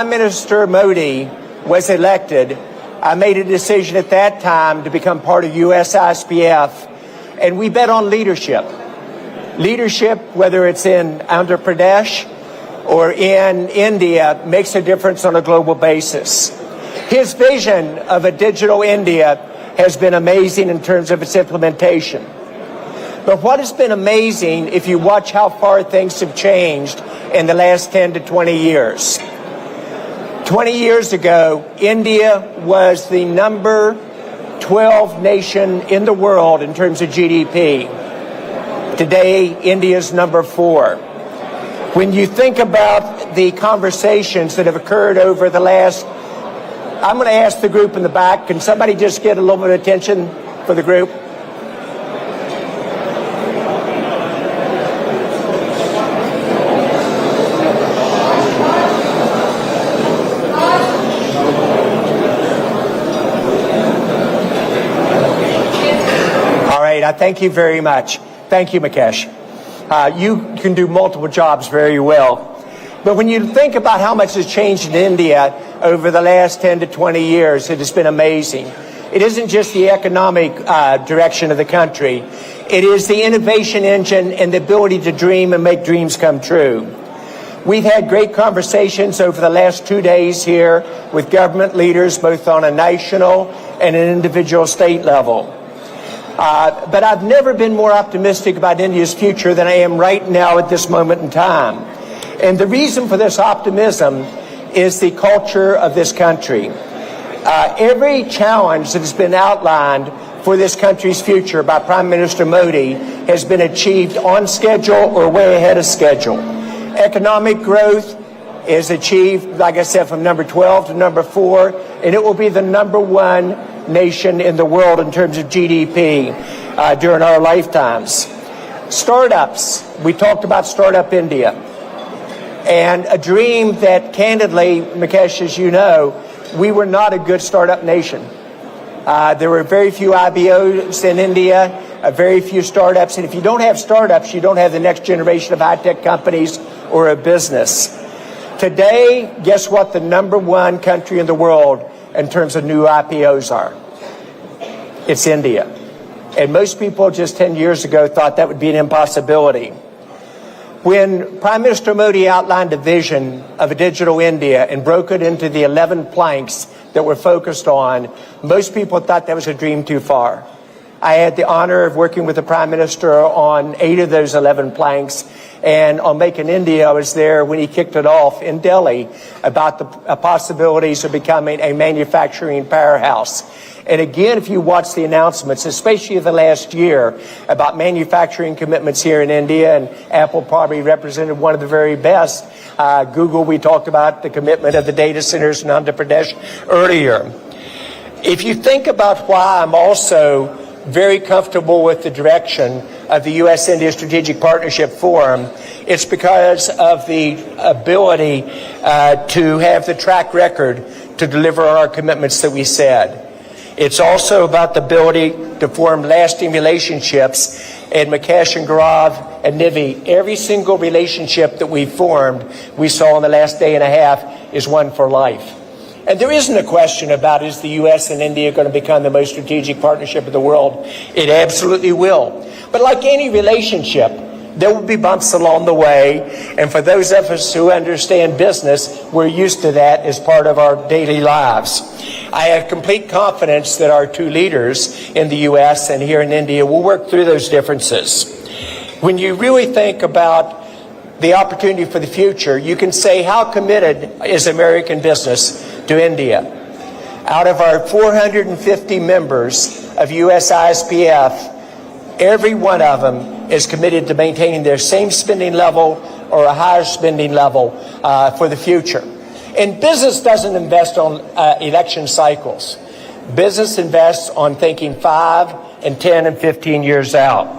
Prime Minister Modi was elected, I made a decision at that time to become part of US ISPF, and we bet on leadership. Leadership, whether it's in Andhra Pradesh or in India, makes a difference on a global basis. His vision of a digital India has been amazing in terms of its implementation. But what has been amazing, if you watch how far things have changed in the last 10 to 20 years. 20 years ago, India was the number 12 nation in the world in terms of GDP. Today, India's number 4. When you think about the conversations that have occurred over the last, I'm going to ask the group in the back, can somebody just get a little bit of attention for the group? Thank you very much. Thank you, Mukesh. You can do multiple jobs very well. But when you think about how much has changed in India over the last 10 to 20 years, it has been amazing. It isn't just the economic direction of the country. It is the innovation engine and the ability to dream and make dreams come true. We've had great conversations over the last 2 days here with government leaders, both on a national and an individual state level. But I've never been more optimistic about India's future than I am right now at this moment in time. And the reason for this optimism is the culture of this country. Every challenge that has been outlined for this country's future by Prime Minister Modi has been achieved on schedule or way ahead of schedule. Economic growth is achieved, like I said, from number 12 to number 4, and it will be the number 1 nation in the world in terms of GDP during our lifetimes. Startups, we talked about Startup India, and a dream that candidly, Mukesh, as you know, we were not a good startup nation. There were very few IBOs in India, very few startups, and if you don't have startups, you don't have the next generation of high-tech companies or a business. Today, guess what the number 1 country in the world in terms of new IPOs are? It's India. And most people just 10 years ago thought that would be an impossibility. When Prime Minister Modi outlined a vision of a digital India and broke it into the 11 planks that we're focused on, most people thought that was a dream too far. I had the honor of working with the Prime Minister on 8 of those 11 planks, and on Making India, I was there when he kicked it off in Delhi about the possibilities of becoming a manufacturing powerhouse. And again, if you watch the announcements, especially the last year, about manufacturing commitments here in India, and Apple probably represented one of the very best. Google, we talked about the commitment of the data centers in Andhra Pradesh earlier. If you think about why I'm also very comfortable with the direction of the U.S.-India Strategic Partnership Forum, it's because of the ability to have the track record to deliver on our commitments that we said. It's also about the ability to form lasting relationships. And Mukesh and Gaurav and Nivi, every single relationship that we formed, we saw in the last day and a half, is one for life. And there isn't a question about, is the U.S. and India going to become the most strategic partnership in the world? It absolutely will. But like any relationship, there will be bumps along the way. And for those of us who understand business, we're used to that as part of our daily lives. I have complete confidence that our 2 leaders in the U.S. and here in India will work through those differences. When you really think about the opportunity for the future, you can say, how committed is American business to India? Out of our 450 members of US ISPF, every one of them is committed to maintaining their same spending level or a higher spending level for the future. And business doesn't invest on election cycles. Business invests on thinking 5 and 10 and 15 years out.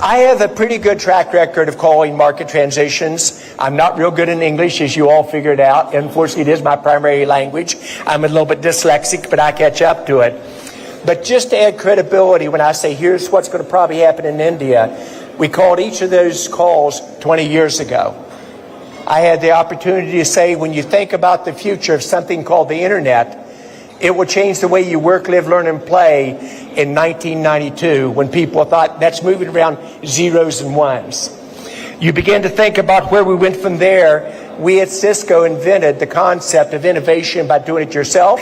I have a pretty good track record of calling market transitions. I'm not real good in English, as you all figured out. Unfortunately, it is my primary language. I'm a little bit dyslexic, but I catch up to it. But just to add credibility, when I say here's what's going to probably happen in India, we called each of those calls 20 years ago. I had the opportunity to say, when you think about the future of something called the internet, it will change the way you work, live, learn, and play in 1992, when people thought that's moving around zeros and ones. You begin to think about where we went from there. We at Cisco invented the concept of innovation by doing it yourself,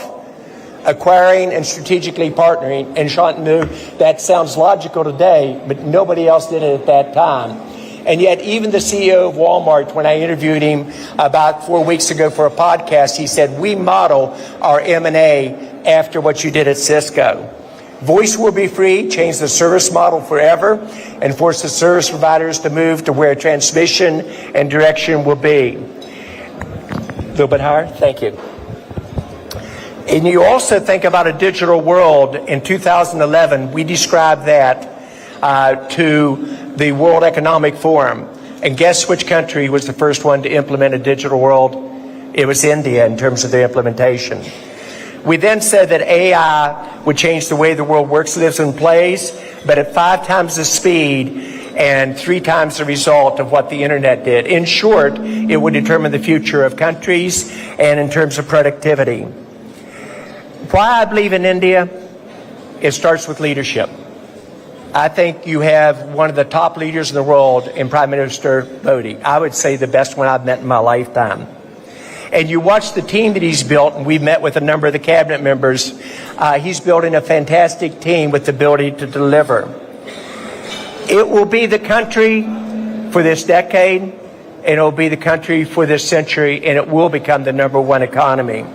acquiring and strategically partnering. And Shantanu, that sounds logical today, but nobody else did it at that time. And yet even the CEO of Walmart, when I interviewed him about 4 weeks ago for a podcast, he said, we model our M&A after what you did at Cisco. Voice will be free, change the service model forever, and force the service providers to move to where transmission and direction will be. A little bit higher? Thank you. And you also think about a digital world. In 2011, we described that to the World Economic Forum. And guess which country was the first one to implement a digital world? It was India in terms of their implementation. We then said that AI would change the way the world works, lives, and plays, but at 5 times the speed and 3 times the result of what the internet did. In short, it would determine the future of countries and in terms of productivity. Why I believe in India? It starts with leadership. I think you have one of the top leaders in the world in Prime Minister Modi. I would say the best one I've met in my lifetime. And you watch the team that he's built, and we've met with a number of the cabinet members. He's building a fantastic team with the ability to deliver. It will be the country for this decade, and it will be the country for this century, and it will become the #1 economy.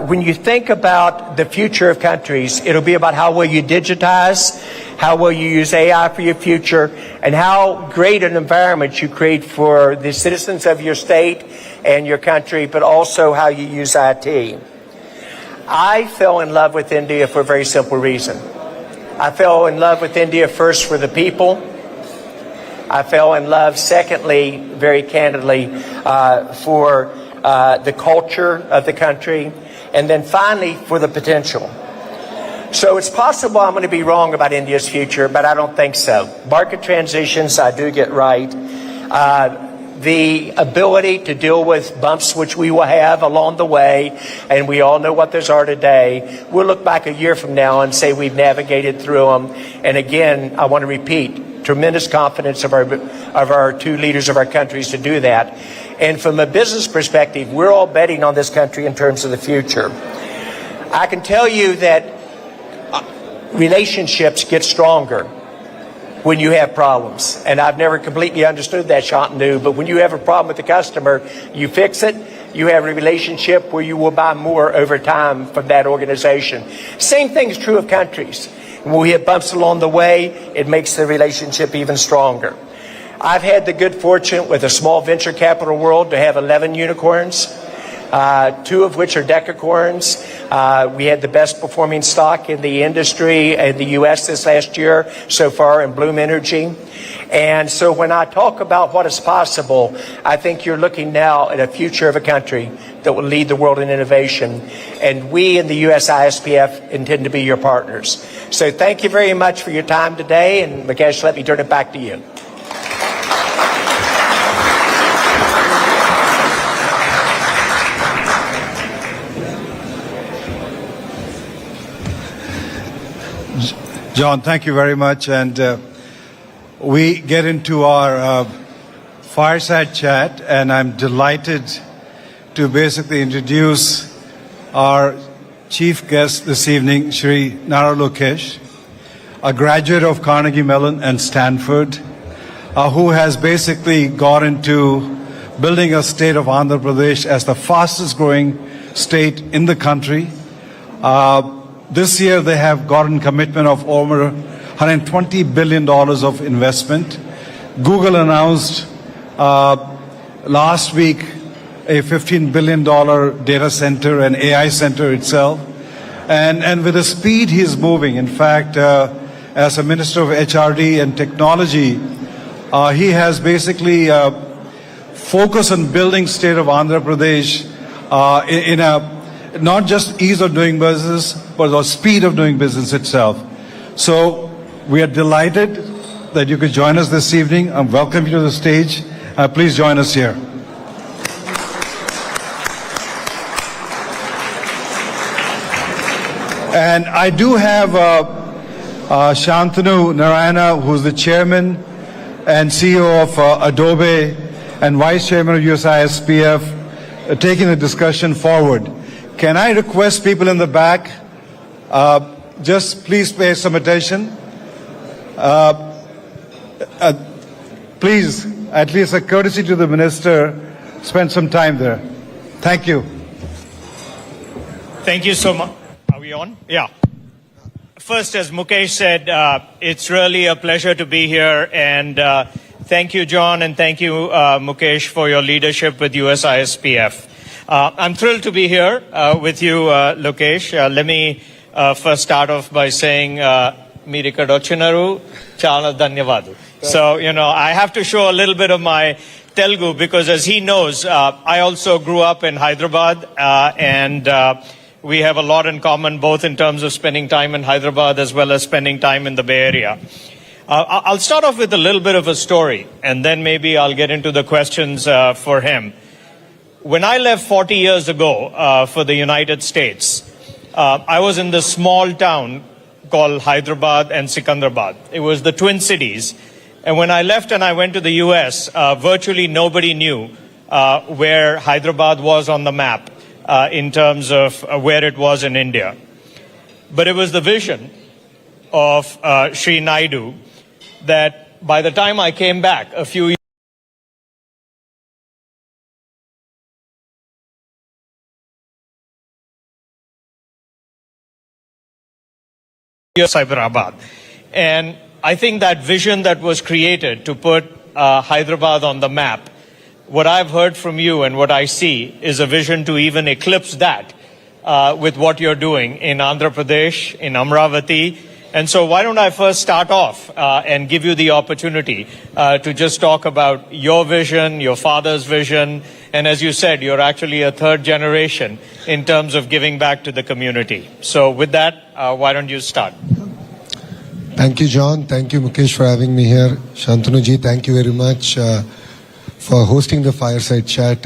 When you think about the future of countries, it'll be about how well you digitize, how well you use AI for your future, and how great an environment you create for the citizens of your state and your country, but also how you use IT. I fell in love with India for a very simple reason. I fell in love with India first for the people. I fell in love, secondly, very candidly, for the culture of the country, and then finally for the potential. So it's possible I'm going to be wrong about India's future, but I don't think so. Market transitions, I do get right. The ability to deal with bumps, which we will have along the way, and we all know what those are today. We'll look back a year from now and say we've navigated through them. And again, I want to repeat, tremendous confidence of our 2 leaders of our countries to do that. And from a business perspective, we're all betting on this country in terms of the future. I can tell you that relationships get stronger when you have problems. And I've never completely understood that, Shantanu, but when you have a problem with the customer, you fix it, you have a relationship where you will buy more over time from that organization. Same thing is true of countries. When we have bumps along the way, it makes the relationship even stronger. I've had the good fortune with a small venture capital world to have 11 unicorns, 2 of which are decacorns. We had the best performing stock in the industry in the U.S. this last year so far in Bloom Energy. And so when I talk about what is possible, I think you're looking now at a future of a country that will lead the world in innovation. And we in the U.S. ISPF intend to be your partners. So thank you very much for your time today. And Mukesh, let me turn it back to you. John, thank you very much. And we get into our fireside chat, and I'm delighted to basically introduce our chief guest this evening, Shri Nara Lokesh, a graduate of Carnegie Mellon and Stanford, who has basically got into building a state of Andhra Pradesh as the fastest growing state in the country. This year they have gotten commitment of over $120 billion of investment. Google announced last week a $15 billion data center and AI center itself. And with the speed he's moving, in fact, as a Minister of HRD and Technology, he has basically focused on building state of Andhra Pradesh in a not just ease of doing business, but the speed of doing business itself. So we are delighted that you could join us this evening. I welcome you to the stage. Please join us here. And I do have Shantanu Narayana, who's the chairman and CEO of Adobe and vice chairman of USISPF, taking the discussion forward. Can I request people in the back, just please pay some attention. Please, at least a courtesy to the minister, spend some time there. Thank you. Thank you so much. Are we on? Yeah. First, as Mukesh said, it's really a pleasure to be here. And thank you, John, and thank you, Mukesh, for your leadership with USISPF. I'm thrilled to be here with you, Lokesh. Let me first start off by saying, Meeri Kadochinaru, Chala Dhanyavadu. So, I have to show a little bit of my Telugu because, as he knows, I also grew up in Hyderabad and we have a lot in common, both in terms of spending time in Hyderabad as well as spending time in the Bay Area. I'll start off with a little bit of a story, and then maybe I'll get into the questions for him. When I left 40 years ago for the United States, I was in this small town called Hyderabad and Sikandrabad. It was the Twin Cities. And when I left and I went to the U.S., virtually nobody knew where Hyderabad was on the map. In terms of where it was in India. But it was the vision of Sri Naidu that by the time I came back a few years, Hyderabad. And I think that vision that was created to put Hyderabad on the map, what I've heard from you and what I see is a vision to even eclipse that with what you're doing in Andhra Pradesh, in Amravati. And so why don't I first start off and give you the opportunity to just talk about your vision, your father's vision, and as you said, you're actually a third generation in terms of giving back to the community. So with that, why don't you start? Thank you, John. Thank you, Mukesh, for having me here. Shantanu ji, thank you very much for hosting the fireside chat.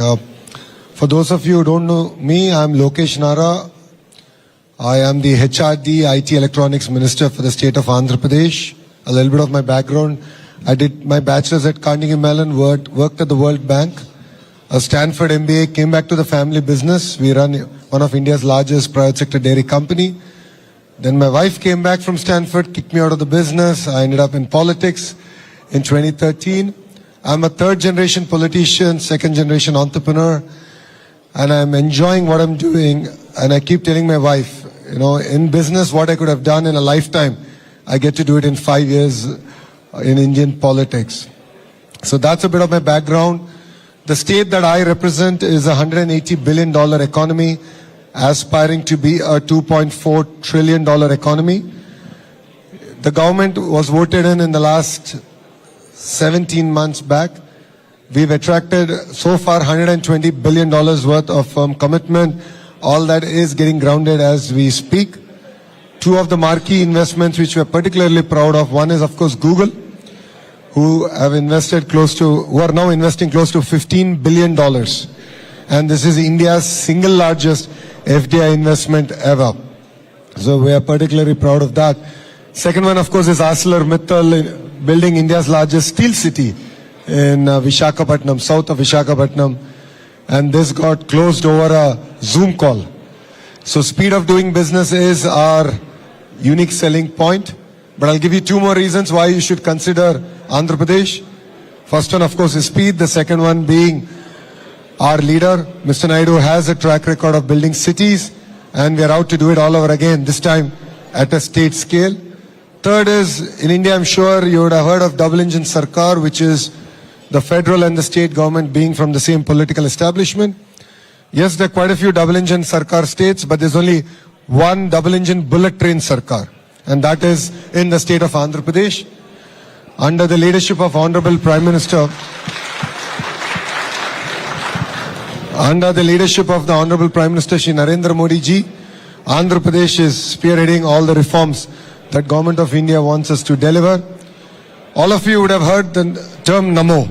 For those of you who don't know me, I'm Lokesh Nara. I am the HRD IT Electronics Minister for the state of Andhra Pradesh. A little bit of my background. I did my bachelor's at Carnegie Mellon, worked at the World Bank, a Stanford MBA, came back to the family business. We run one of India's largest private sector dairy company. Then my wife came back from Stanford, kicked me out of the business. I ended up in politics in 2013. I'm a third generation politician, second generation entrepreneur, and I'm enjoying what I'm doing. And I keep telling my wife, in business, what I could have done in a lifetime, I get to do it in 5 years in Indian politics. So that's a bit of my background. The state that I represent is a $180 billion economy, aspiring to be a $2.4 trillion economy. The government was voted in the last 17 months back. We've attracted so far $120 billion worth of firm commitment. All that is getting grounded as we speak. Two of the marquee investments which we're particularly proud of. One is, of course, Google, who are now investing close to $15 billion. And this is India's single largest FDI investment ever. So we are particularly proud of that. Second one, of course, is ArcelorMittal building India's largest steel city in Visakhapatnam, south of Visakhapatnam. And this got closed over a Zoom call. So speed of doing business is our unique selling point. But I'll give you two more reasons why you should consider Andhra Pradesh. First one, of course, is speed. The second one being our leader, Mr. Naidu, has a track record of building cities. And we are out to do it all over again, this time at a state scale. Third is, in India, I'm sure you would have heard of double engine Sarkar, which is the federal and the state government being from the same political establishment. Yes, there are quite a few double engine Sarkar states, but there's only one double engine bullet train Sarkar. And that is in the state of Andhra Pradesh. Under the leadership of Honorable Prime Minister, under the leadership of the Honorable Prime Minister Shri Narendra Modi ji, Andhra Pradesh is spearheading all the reforms that Government of India wants us to deliver. All of you would have heard the term Namo.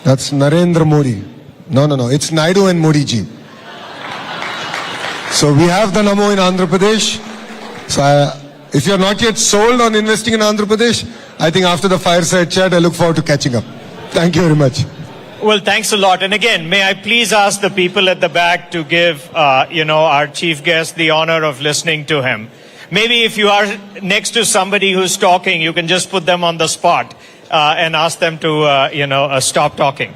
That's Narendra Modi. No. It's Naidu and Modi ji. So we have the Namo in Andhra Pradesh. So if you're not yet sold on investing in Andhra Pradesh, I think after the fireside chat, I look forward to catching up. Thank you very much. Well, thanks a lot. And again, may I please ask the people at the back to give, our chief guest the honor of listening to him. Maybe if you are next to somebody who's talking, you can just put them on the spot and ask them to, stop talking.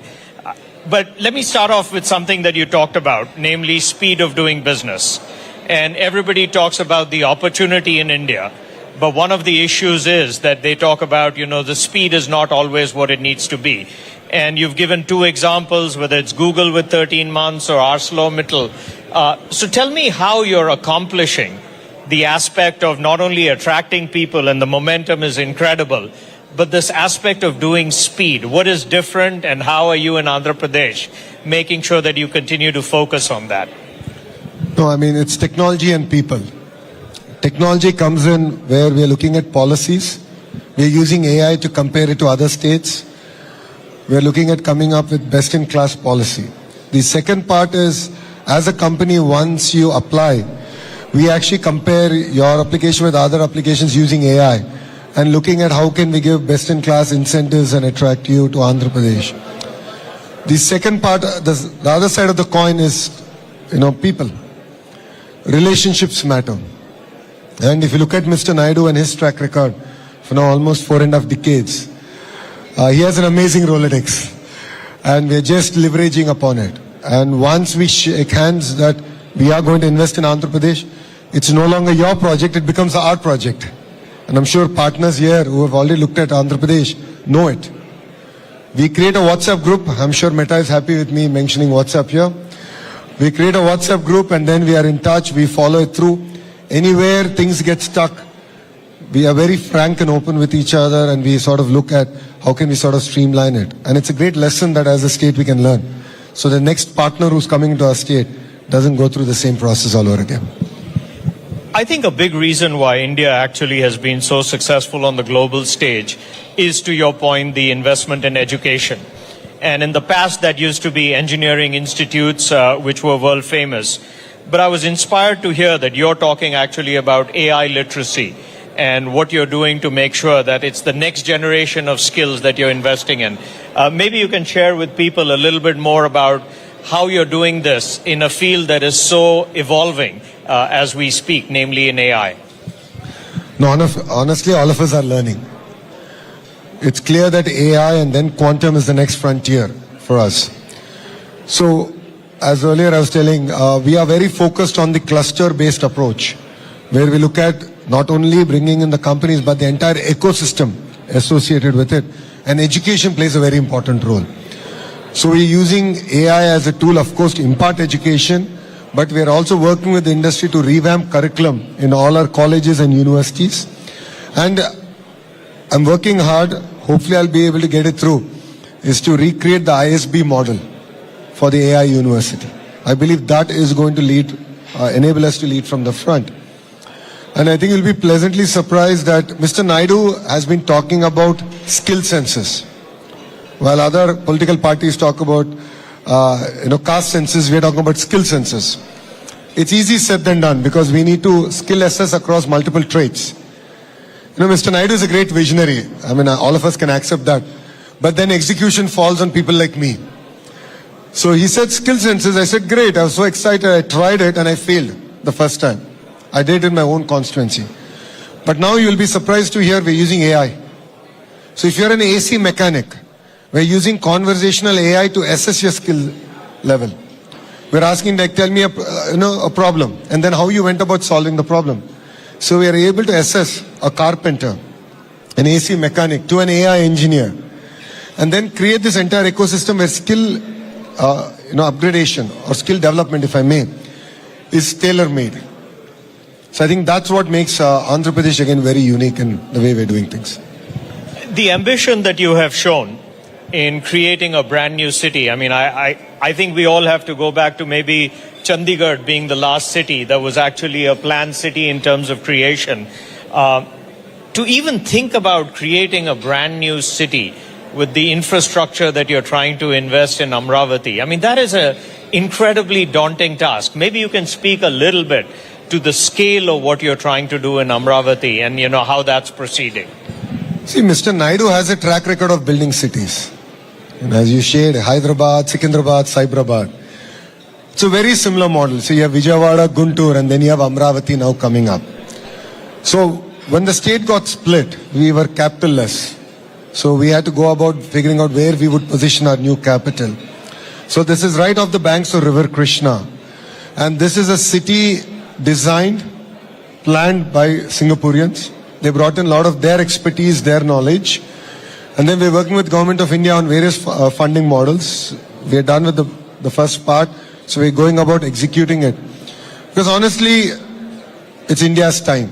But let me start off with something that you talked about, namely speed of doing business. And everybody talks about the opportunity in India. But one of the issues is that they talk about, the speed is not always what it needs to be. And you've given two examples, whether it's Google with 13 months or ArcelorMittal. So tell me how you're accomplishing the aspect of not only attracting people, and the momentum is incredible, but this aspect of doing speed. What is different, and how are you in Andhra Pradesh making sure that you continue to focus on that? No, I mean, it's technology and people. Technology comes in where we are looking at policies. We are using AI to compare it to other states. We are looking at coming up with best-in-class policy. The second part is, as a company, once you apply, we actually compare your application with other applications using AI and looking at how can we give best-in-class incentives and attract you to Andhra Pradesh. The second part, the other side of the coin is, people. Relationships matter. And if you look at Mr. Naidu and his track record for now almost 4.5 decades, he has an amazing Rolodex. And we're just leveraging upon it. And once we shake hands that we are going to invest in Andhra Pradesh, it's no longer your project, it becomes our project. And I'm sure partners here who have already looked at Andhra Pradesh know it. We create a WhatsApp group. I'm sure Meta is happy with me mentioning WhatsApp here. We create a WhatsApp group and then we are in touch. We follow it through. Anywhere things get stuck, we are very frank and open with each other, and we sort of look at how can we sort of streamline it. And it's a great lesson that as a state we can learn. So the next partner who's coming into our state doesn't go through the same process all over again. I think a big reason why India actually has been so successful on the global stage is, to your point, the investment in education. And in the past, that used to be engineering institutes, which were world famous. But I was inspired to hear that you're talking actually about AI literacy and what you're doing to make sure that it's the next generation of skills that you're investing in. Maybe you can share with people a little bit more about how you're doing this in a field that is so evolving as we speak, namely in AI. No, honestly, all of us are learning. It's clear that AI and then quantum is the next frontier for us. So, as earlier I was telling, we are very focused on the cluster-based approach, where we look at not only bringing in the companies, but the entire ecosystem associated with it. And education plays a very important role. So we're using AI as a tool, of course, to impart education, but we're also working with the industry to revamp curriculum in all our colleges and universities. And I'm working hard, hopefully I'll be able to get it through, is to recreate the ISB model for the AI university. I believe that is going to enable us to lead from the front. And I think you'll be pleasantly surprised that Mr. Naidu has been talking about skill census. While other political parties talk about, caste census, we are talking about skill census. It's easy said than done because we need to skill assess across multiple traits. Mr. Naidu is a great visionary. I mean, all of us can accept that. But then execution falls on people like me. So he said skill census. I said, great. I was so excited. I tried it and I failed the first time. I did it in my own constituency. But now you'll be surprised to hear we're using AI. So if you're an AC mechanic, we're using conversational AI to assess your skill level. We're asking, like, tell me a problem, and then how you went about solving the problem. So we are able to assess a carpenter, an AC mechanic, to an AI engineer, and then create this entire ecosystem where skill, upgradation or skill development, if I may, is tailor-made. So I think that's what makes Andhra Pradesh again very unique in the way we're doing things. The ambition that you have shown in creating a brand new city. I mean, I think we all have to go back to maybe Chandigarh being the last city that was actually a planned city in terms of creation. To even think about creating a brand new city with the infrastructure that you're trying to invest in Amravati, I mean, that is a incredibly daunting task. Maybe you can speak a little bit to the scale of what you're trying to do in Amravati and, how that's proceeding. See, Mr. Naidu has a track record of building cities. And as you shared, Hyderabad, Secunderabad, Cyberabad. It's a very similar model. So you have Vijayawada, Guntur, and then you have Amravati now coming up. So when the state got split, we were capitalless. So we had to go about figuring out where we would position our new capital. So this is right off the banks of River Krishna. And this is a city designed, planned by Singaporeans. They brought in a lot of their expertise, their knowledge. And then we're working with Government of India on various funding models. We're done with the first part. So we're going about executing it. Because honestly, it's India's time.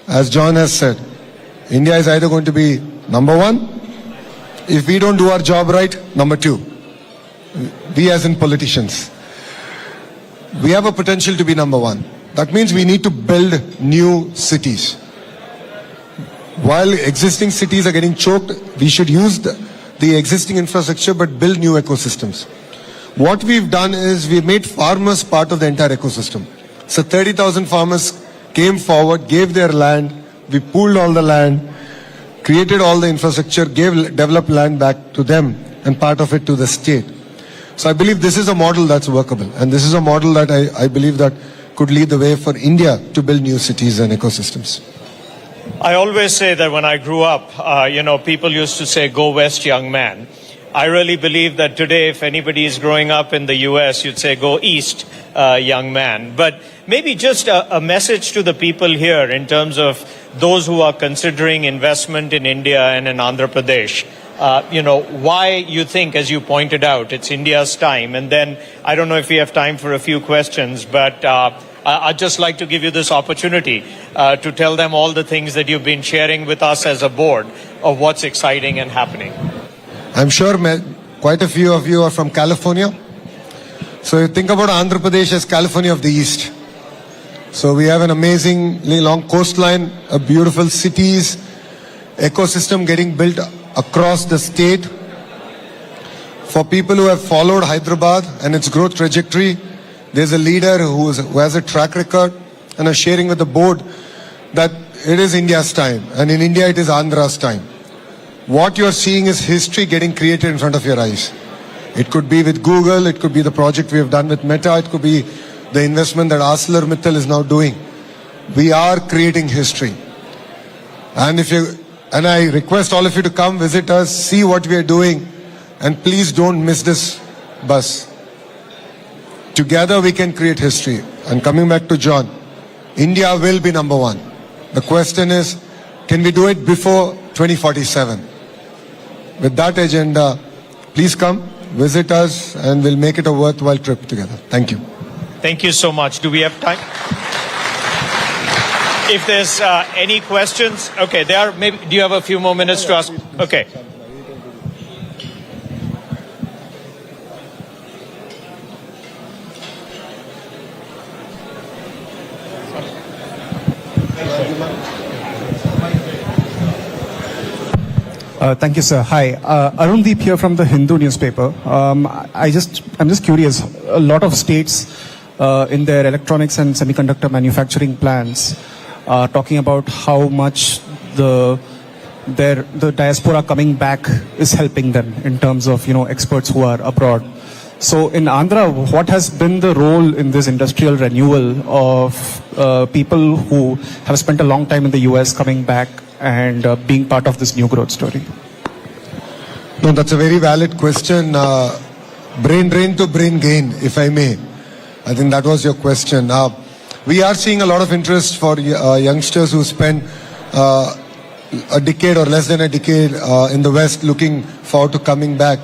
As John has said, India is either going to be number one, if we don't do our job right, number two. We as in politicians. We have a potential to be number one. That means we need to build new cities. While existing cities are getting choked, we should use the existing infrastructure but build new ecosystems. What we've done is we've made farmers part of the entire ecosystem. So 30,000 farmers came forward, gave their land, we pooled all the land, created all the infrastructure, developed land back to them and part of it to the state. So I believe this is a model that's workable, and this is a model that I believe that could lead the way for India to build new cities and ecosystems. I always say that when I grew up, people used to say, "Go west, young man." I really believe that today, if anybody is growing up in the US, you'd say, "Go east, young man." But maybe just a message to the people here in terms of those who are considering investment in India and in Andhra Pradesh. Why you think, as you pointed out, it's India's time. And then I don't know if we have time for a few questions, but I'd just like to give you this opportunity to tell them all the things that you've been sharing with us as a board of what's exciting and happening. I'm sure quite a few of you are from California. So you think about Andhra Pradesh as California of the East. So we have an amazingly long coastline, a beautiful cities, ecosystem getting built across the state. For people who have followed Hyderabad and its growth trajectory, there's a leader who has a track record and is sharing with the board that it is India's time, and in India it is Andhra's time. What you're seeing is history getting created in front of your eyes. It could be with Google, it could be the project we have done with Meta, it could be the investment that ArcelorMittal is now doing. We are creating history. And I request all of you to come visit us, see what we are doing, and please don't miss this bus. Together we can create history. And coming back to John, India will be number one. The question is, can we do it before 2047? With that agenda, please come, visit us, and we'll make it a worthwhile trip together. Thank you. Thank you so much. Do we have time? If there's any questions, okay, maybe, do you have a few more minutes to ask? Okay. Thank you, sir. Hi, Arundeep here from the Hindu newspaper. I'm just curious. A lot of states in their electronics and semiconductor manufacturing plans are talking about how much the diaspora coming back is helping them in terms of experts who are abroad. So in Andhra, what has been the role in this industrial renewal of people who have spent a long time in the US coming back and being part of this new growth story? No, that's a very valid question. Brain drain to brain gain, if I may. I think that was your question. We are seeing a lot of interest for youngsters who spend a decade or less than a decade in the West looking forward to coming back.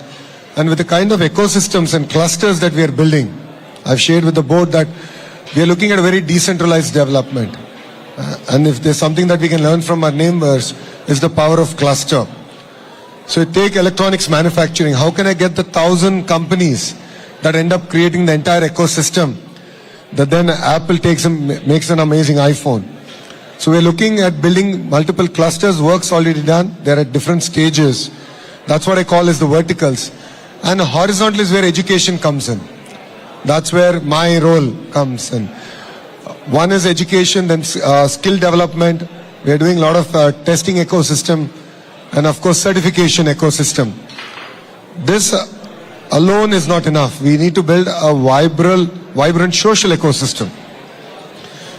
And with the kind of ecosystems and clusters that we are building, I've shared with the board that we are looking at a very decentralized development. And if there's something that we can learn from our neighbors, is the power of cluster. So take electronics manufacturing. How can I get the 1,000 companies that end up creating the entire ecosystem that then Apple takes and makes an amazing iPhone? So we're looking at building multiple clusters. Work's already done. They're at different stages. That's what I call as the verticals. And horizontal is where education comes in. That's where my role comes in. One is education, then skill development. We are doing a lot of testing ecosystem and of course certification ecosystem. This alone is not enough. We need to build a vibrant social ecosystem.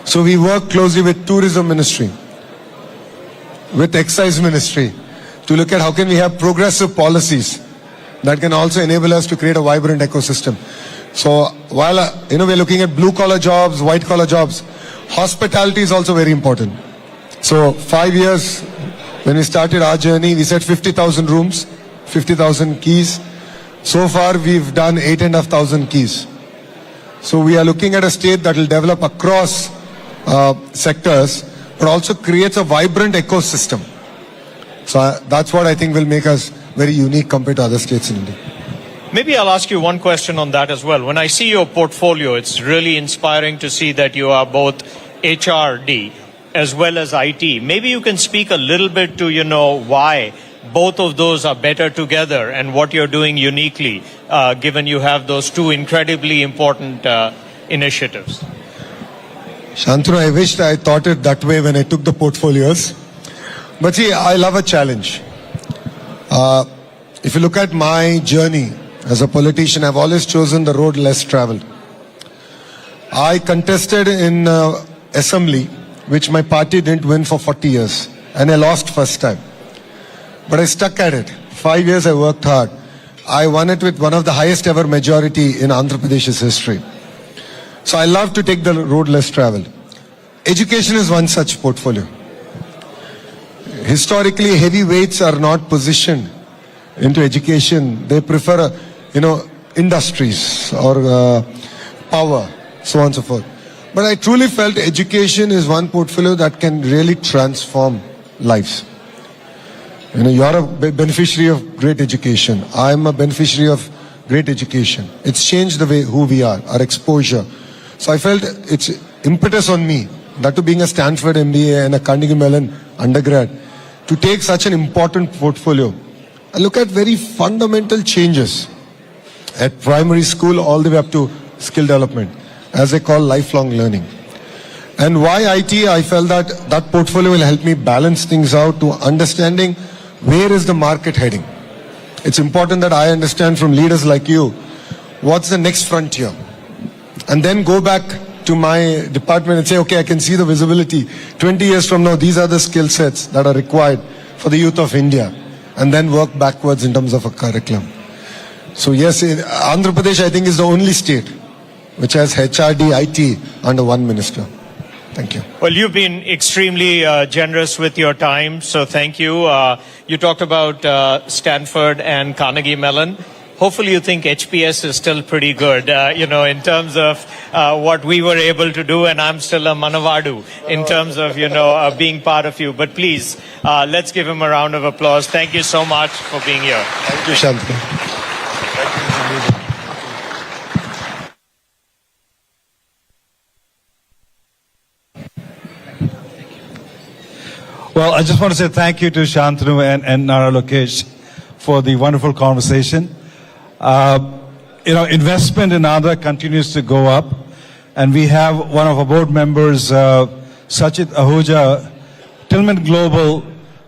So we work closely with tourism ministry, with excise ministry to look at how can we have progressive policies that can also enable us to create a vibrant ecosystem. So while we're looking at blue collar jobs, white collar jobs, hospitality is also very important. So 5 years when we started our journey, we said 50,000 rooms, 50,000 keys. So far we've done 8,500 keys. So we are looking at a state that will develop across sectors, but also creates a vibrant ecosystem. So that's what I think will make us very unique compared to other states in India. Maybe I'll ask you one question on that as well. When I see your portfolio, it's really inspiring to see that you are both HRD as well as IT. Maybe you can speak a little bit to, why both of those are better together and what you're doing uniquely, given you have those two incredibly important initiatives. Shantanu, I wished I thought it that way when I took the portfolios. But see, I love a challenge. If you look at my journey as a politician, I've always chosen the road less traveled. I contested in assembly, which my party didn't win for 40 years. And I lost first time. But I stuck at it. 5 years I worked hard. I won it with one of the highest ever majority in Andhra Pradesh's history. So I love to take the road less traveled. Education is one such portfolio. Historically, heavyweights are not positioned into education. They prefer, industries or power, so on and so forth. But I truly felt education is one portfolio that can really transform lives. You're a beneficiary of great education. I'm a beneficiary of great education. It's changed the way who we are, our exposure. So I felt it's impetus on me, that to being a Stanford MBA and a Carnegie Mellon undergrad, to take such an important portfolio and look at very fundamental changes at primary school all the way up to skill development, as I call lifelong learning. And why IT? I felt that portfolio will help me balance things out to understanding where is the market heading. It's important that I understand from leaders like you, what's the next frontier? And then go back to my department and say, okay, I can see the visibility. 20 years from now, these are the skill sets that are required for the youth of India. And then work backwards in terms of a curriculum. So yes, Andhra Pradesh, I think, is the only state which has HRD, IT under one minister. Thank you. Well, you've been extremely generous with your time, so thank you. You talked about Stanford and Carnegie Mellon. Hopefully you think HPS is still pretty good, in terms of what we were able to do, and I'm still a Manavadu in terms of, being part of you. But please, let's give him a round of applause. Thank you so much for being here. Thank you, Shantanu. Well, I just want to say thank you to Shantanu and Nara Lokesh for the wonderful conversation. Investment in Andhra continues to go up, and we have one of our board members, Sachit Ahuja, Tillman Global.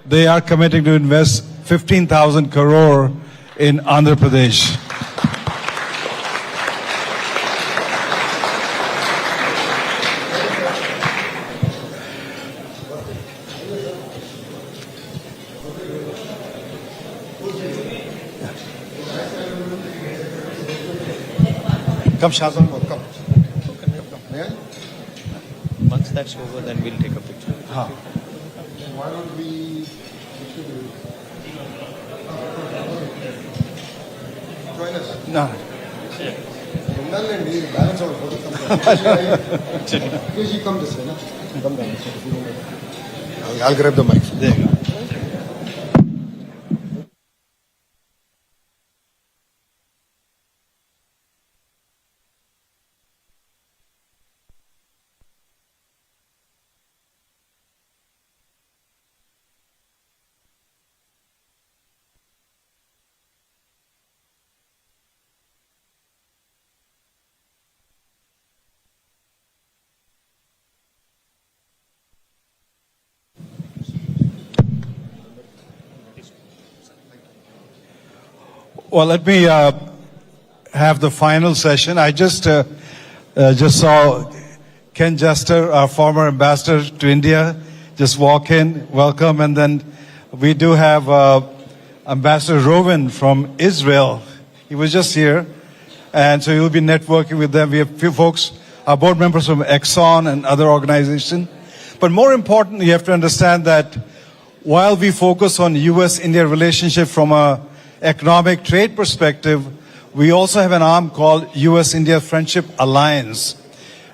They are committing to invest 15,000 crore in Andhra Pradesh. Come, Shazan, come. Once that's over, then we'll take a picture. Why don't we join us? No. Balance our photo. You come this way, no? Come down. I'll grab the mic. There you go. Well, let me have the final session. I just saw Ken Jester, our former ambassador to India, just walk in. Welcome. And then we do have Ambassador Rovin from Israel. He was just here. And so you'll be networking with them. We have a few folks, our board members from Exxon and other organizations. But more importantly, you have to understand that while we focus on U.S.-India relationship from a economic trade perspective, we also have an arm called U.S.-India Friendship Alliance.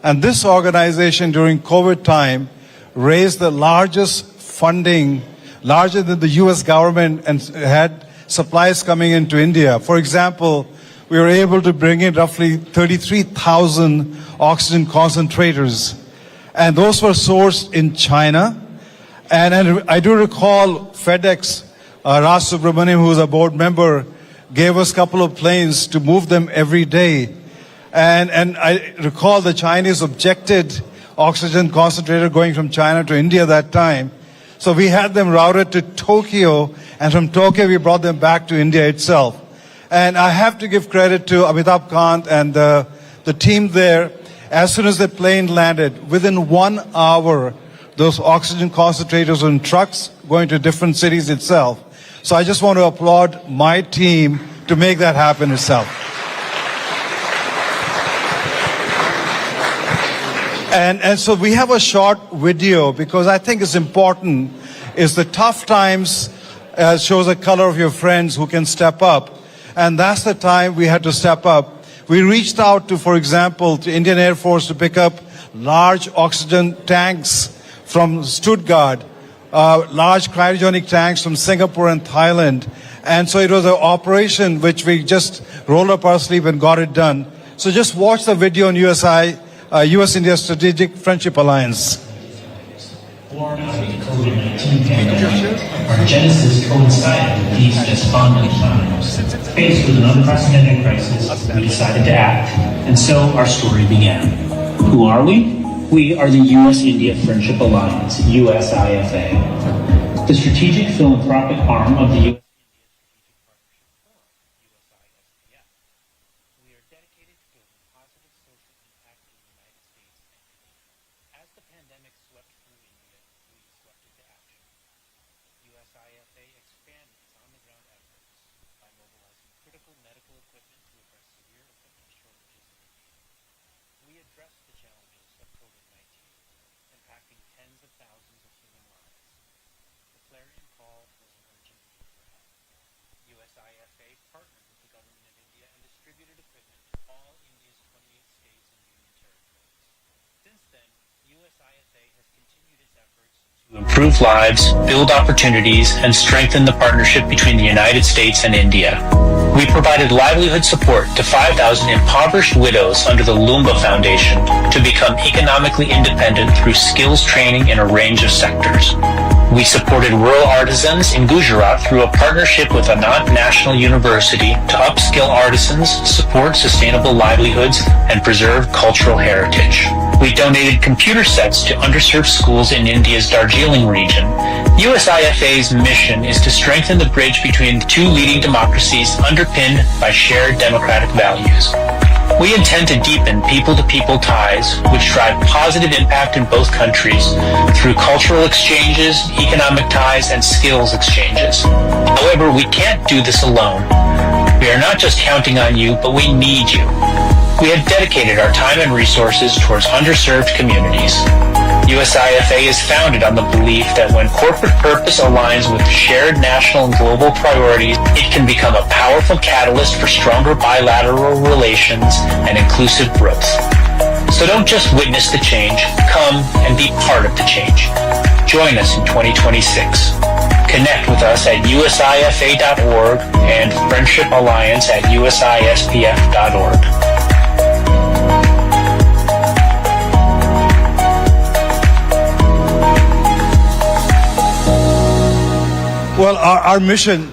And this organization during COVID time raised the largest funding, larger than the U.S. government, and had supplies coming into India. For example, we were able to bring in roughly 33,000 oxygen concentrators. And those were sourced in China. And I do recall FedEx, Raj Subramaniam, who is a board member, gave us a couple of planes to move them every day. And I recall the Chinese objected oxygen concentrator going from China to India that time. So we had them routed to Tokyo, and from Tokyo we brought them back to India itself. And I have to give credit to Amitabh Kant and the team there. As soon as the plane landed, within 1 hour, those oxygen concentrators were in trucks going to different cities itself. So I just want to applaud my team to make that happen itself. And so we have a short video because I think it's important. Is the tough times shows the color of your friends who can step up. And that's the time we had to step up. We reached out to, for example, to Indian Air Force to pick up large oxygen tanks from Stuttgart, large cryogenic tanks from Singapore and Thailand. And so it was an operation which we just rolled up our sleeve and got it done. So just watch the video on US-India Strategic Friendship Alliance. Born out of the COVID-19 pandemic, our genesis coincided with these despondent times. Faced with an unprecedented crisis, we decided to act, and so our story began. Who are we? We are the U.S.-India Friendship Alliance, USIFA, the strategic philanthropic arm of the U.S. Improve lives, build opportunities, and strengthen the partnership between the United States and India. We provided livelihood support to 5,000 impoverished widows under the Lumba Foundation to become economically independent through skills training in a range of sectors. We supported rural artisans in Gujarat through a partnership with Anand National University to upskill artisans, support sustainable livelihoods, and preserve cultural heritage. We donated computer sets to underserved schools in India's Darjeeling region. USIFA's mission is to strengthen the bridge between two leading democracies underpinned by shared democratic values. We intend to deepen people-to-people ties, which drive positive impact in both countries through cultural exchanges, economic ties, and skills exchanges. However, we can't do this alone. We are not just counting on you, but we need you. We have dedicated our time and resources towards underserved communities. USIFA is founded on the belief that when corporate purpose aligns with shared national and global priorities, it can become a powerful catalyst for stronger bilateral relations and inclusive growth. So don't just witness the change, come and be part of the change. Join us in 2026. Connect with us at usifa.org and Friendship Alliance at usispf.org. Well, our mission,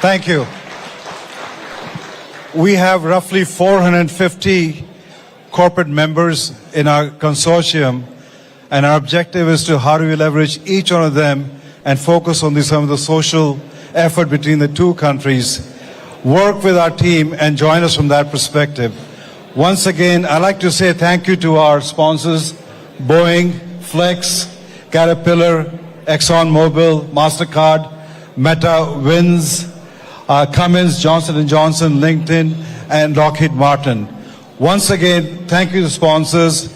thank you. We have roughly 450 corporate members in our consortium, and our objective is to how do we leverage each one of them and focus on some of the social effort between the two countries. work with our team and join us from that perspective. Once again, I'd like to say thank you to our sponsors, Boeing, Flex, Caterpillar, ExxonMobil, MasterCard, Meta, Wins, Cummins, Johnson & Johnson, LinkedIn, and Lockheed Martin. Once again, thank you to sponsors.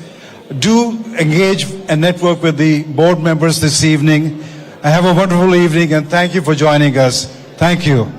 Do engage and network with the board members this evening. Have a wonderful evening, and thank you for joining us. Thank you.